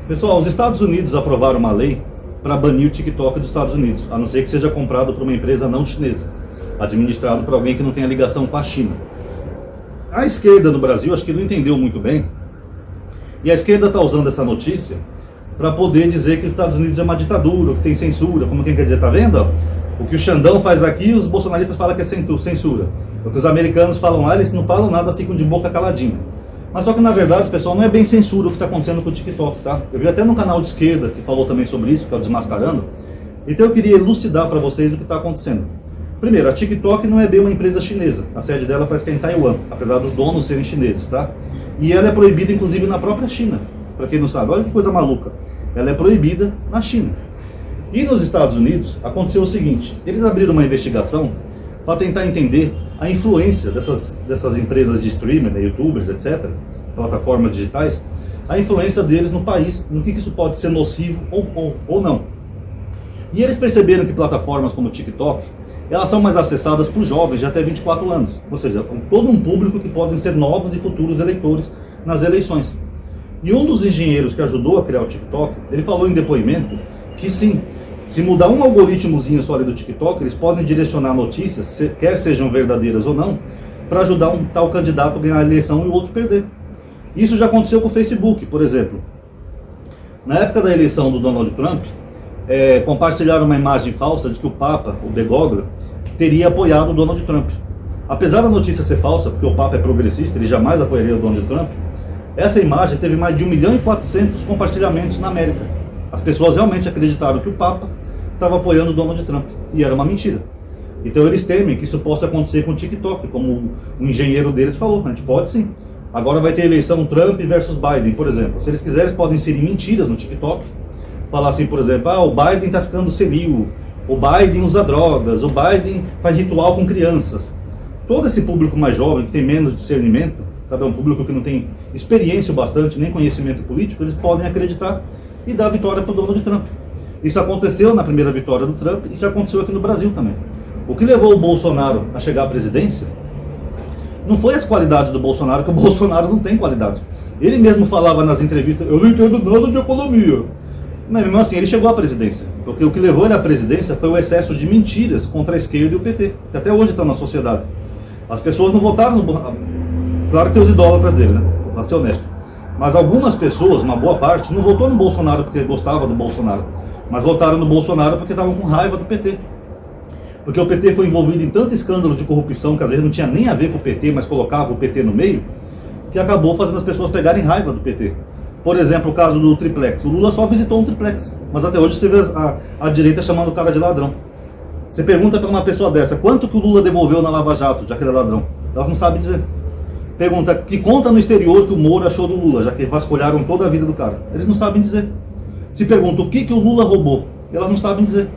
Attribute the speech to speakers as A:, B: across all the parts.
A: Pessoal, os Estados Unidos aprovaram uma lei para banir o TikTok dos Estados Unidos, a não ser que seja comprado por uma empresa não chinesa, administrado por alguém que não tenha ligação com a China. A esquerda no Brasil acho que não entendeu muito bem, e a esquerda está usando essa notícia para poder dizer que os Estados Unidos é uma ditadura, que tem censura, como quem quer dizer, tá vendo? O que o Xandão faz aqui, os bolsonaristas falam que é censura. O que os americanos falam lá, eles não falam nada, ficam de boca caladinha. Mas só que na verdade, pessoal, não é bem censura o que está acontecendo com o TikTok, tá? Eu vi até no canal de esquerda que falou também sobre isso, que é o Desmascarando. Então eu queria elucidar para vocês o que está acontecendo. Primeiro, a TikTok não é bem uma empresa chinesa. A sede dela parece que é em Taiwan, apesar dos donos serem chineses, tá? E ela é proibida, inclusive, na própria China. Para quem não sabe, olha que coisa maluca. Ela é proibida na China. E nos Estados Unidos, aconteceu o seguinte. Eles abriram uma investigação para tentar entender a influência dessas empresas de streaming, né, youtubers, etc., plataformas digitais, a influência deles no país, no que isso pode ser nocivo ou não. E eles perceberam que plataformas como o TikTok, elas são mais acessadas por jovens de até 24 anos, ou seja, com todo um público que podem ser novos e futuros eleitores nas eleições. E um dos engenheiros que ajudou a criar o TikTok, ele falou em depoimento que sim, se mudar um algoritmozinho só ali do TikTok, eles podem direcionar notícias, quer sejam verdadeiras ou não, para ajudar um tal candidato a ganhar a eleição e o outro perder. Isso já aconteceu com o Facebook, por exemplo. Na época da eleição do Donald Trump, compartilharam uma imagem falsa de que o Papa, o Bergoglio, teria apoiado o Donald Trump. Apesar da notícia ser falsa, porque o Papa é progressista, ele jamais apoiaria o Donald Trump, essa imagem teve mais de 1.400.000 compartilhamentos na América. As pessoas realmente acreditaram que o Papa estava apoiando o Donald Trump, e era uma mentira. Então eles temem que isso possa acontecer com o TikTok, como o engenheiro deles falou, a gente pode sim. Agora vai ter eleição Trump versus Biden, por exemplo. Se eles quiserem, eles podem inserir mentiras no TikTok, falar assim, por exemplo, o Biden está ficando senil, o Biden usa drogas, o Biden faz ritual com crianças. Todo esse público mais jovem, que tem menos discernimento, sabe, é um público que não tem experiência o bastante, nem conhecimento político, eles podem acreditar e dar vitória para o Donald Trump. Isso aconteceu na primeira vitória do Trump, e isso aconteceu aqui no Brasil também. O que levou o Bolsonaro a chegar à presidência não foi as qualidades do Bolsonaro, que o Bolsonaro não tem qualidade. Ele mesmo falava nas entrevistas, eu não entendo nada de economia. Mas mesmo assim, ele chegou à presidência. Porque o que levou ele à presidência foi o excesso de mentiras contra a esquerda e o PT, que até hoje estão na sociedade. As pessoas não votaram no Bolsonaro. Claro que tem os idólatras dele, né? Pra ser honesto. Mas algumas pessoas, uma boa parte, não votou no Bolsonaro porque gostava do Bolsonaro, mas votaram no Bolsonaro porque estavam com raiva do PT. Porque o PT foi envolvido em tanto escândalo de corrupção, que às vezes não tinha nem a ver com o PT, mas colocava o PT no meio, que acabou fazendo as pessoas pegarem raiva do PT. Por exemplo, o caso do triplex. O Lula só visitou um triplex, mas até hoje você vê a direita chamando o cara de ladrão. Você pergunta para uma pessoa dessa, quanto que o Lula devolveu na Lava Jato, já que ele é ladrão? Ela não sabe dizer. Pergunta, que conta no exterior que o Moro achou do Lula, já que vasculharam toda a vida do cara? Eles não sabem dizer. Se pergunta, o que o Lula roubou? Elas não sabem dizer.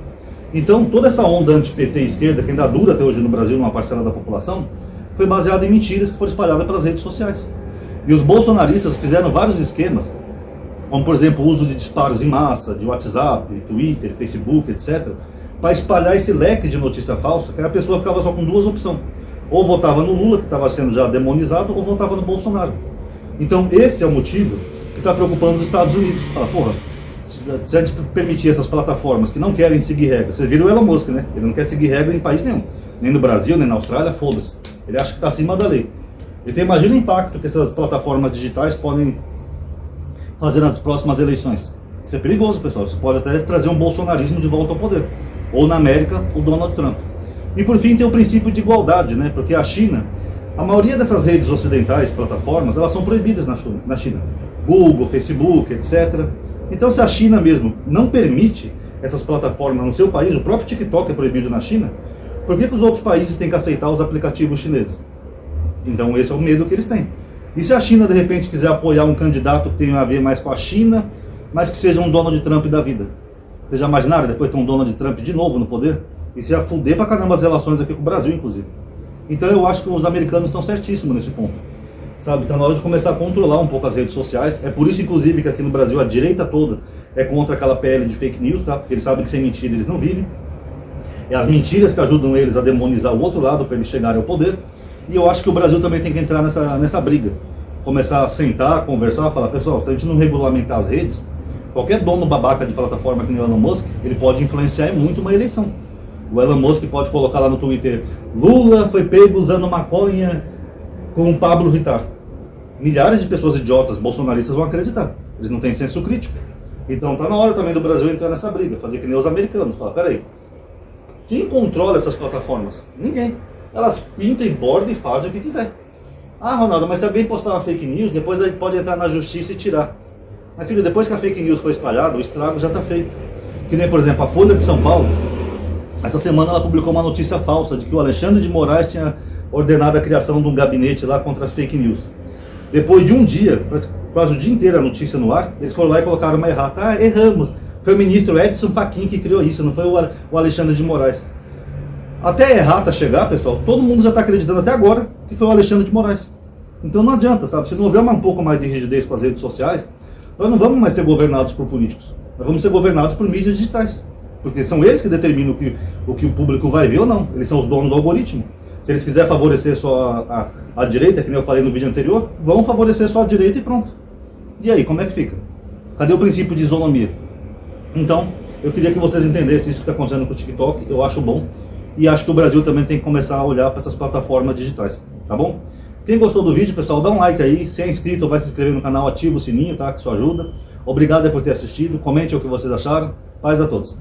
A: Então, toda essa onda anti-PT e esquerda, que ainda dura até hoje no Brasil, numa parcela da população, foi baseada em mentiras que foram espalhadas pelas redes sociais. E os bolsonaristas fizeram vários esquemas, como, por exemplo, o uso de disparos em massa, de WhatsApp, Twitter, Facebook, etc., para espalhar esse leque de notícia falsa, que a pessoa ficava só com duas opções. Ou votava no Lula, que estava sendo já demonizado, ou votava no Bolsonaro. Então, esse é o motivo que está preocupando os Estados Unidos. Fala, porra, se a gente permitir essas plataformas que não querem seguir regras, vocês viram o Elon Musk, né? Ele não quer seguir regra em país nenhum. Nem no Brasil, nem na Austrália, foda-se. Ele acha que está acima da lei. Então imagina o impacto que essas plataformas digitais podem fazer nas próximas eleições. Isso é perigoso, pessoal. Isso pode até trazer um bolsonarismo de volta ao poder. Ou na América, o Donald Trump. E por fim tem o princípio de igualdade, né? Porque a China, a maioria dessas redes ocidentais, plataformas, elas são proibidas na China. Google, Facebook, etc. Então se a China mesmo não permite essas plataformas no seu país, o próprio TikTok é proibido na China, por que os outros países têm que aceitar os aplicativos chineses? Então esse é o medo que eles têm. E se a China de repente quiser apoiar um candidato que tenha a ver mais com a China, mas que seja um Donald Trump da vida? Vocês já imaginaram depois ter um Donald Trump de novo no poder? Isso ia fuder pra caramba as relações aqui com o Brasil, inclusive. Então eu acho que os americanos estão certíssimos nesse ponto. Sabe, então na hora de começar a controlar um pouco as redes sociais, é por isso inclusive que aqui no Brasil a direita toda é contra aquela PL de fake news, tá? Porque eles sabem que sem mentira eles não vivem. É as mentiras que ajudam eles a demonizar o outro lado para eles chegarem ao poder. E eu acho que o Brasil também tem que entrar nessa briga. Começar a sentar, conversar, falar, pessoal, se a gente não regulamentar as redes, Qualquer dono babaca de plataforma que nem o Elon Musk, ele pode influenciar muito uma eleição. O Elon Musk pode colocar lá no Twitter: Lula foi pego usando maconha com o Pablo Vittar. Milhares de pessoas idiotas, bolsonaristas, vão acreditar. Eles não têm senso crítico. Então tá na hora também do Brasil entrar nessa briga, fazer que nem os americanos. Falar, peraí, quem controla essas plataformas? Ninguém. Elas pintam e bordam e fazem o que quiser. Ah, Ronaldo, mas se alguém postar uma fake news, depois ele pode entrar na justiça e tirar. Mas filho, depois que a fake news foi espalhada, o estrago já está feito. Que nem, por exemplo, a Folha de São Paulo, essa semana ela publicou uma notícia falsa de que o Alexandre de Moraes tinha ordenado a criação de um gabinete lá contra as fake news. Depois de um dia, quase o dia inteiro a notícia no ar, eles foram lá e colocaram uma errata. Ah, erramos. Foi o ministro Edson Fachin que criou isso, não foi o Alexandre de Moraes. Até a errata chegar, pessoal, todo mundo já está acreditando até agora que foi o Alexandre de Moraes. Então não adianta, sabe? Se não houver um pouco mais de rigidez com as redes sociais, nós não vamos mais ser governados por políticos. Nós vamos ser governados por mídias digitais. Porque são eles que determinam o que o público vai ver ou não. Eles são os donos do algoritmo. Se eles quiserem favorecer só a direita, que nem eu falei no vídeo anterior, vão favorecer só a direita e pronto. E aí, como é que fica? Cadê o princípio de isonomia? Então, eu queria que vocês entendessem isso que está acontecendo com o TikTok. Eu acho bom. E acho que o Brasil também tem que começar a olhar para essas plataformas digitais. Tá bom? Quem gostou do vídeo, pessoal, dá um like aí. Se é inscrito, vai se inscrever no canal, ativa o sininho, tá? Que isso ajuda. Obrigado por ter assistido. Comente o que vocês acharam. Paz a todos.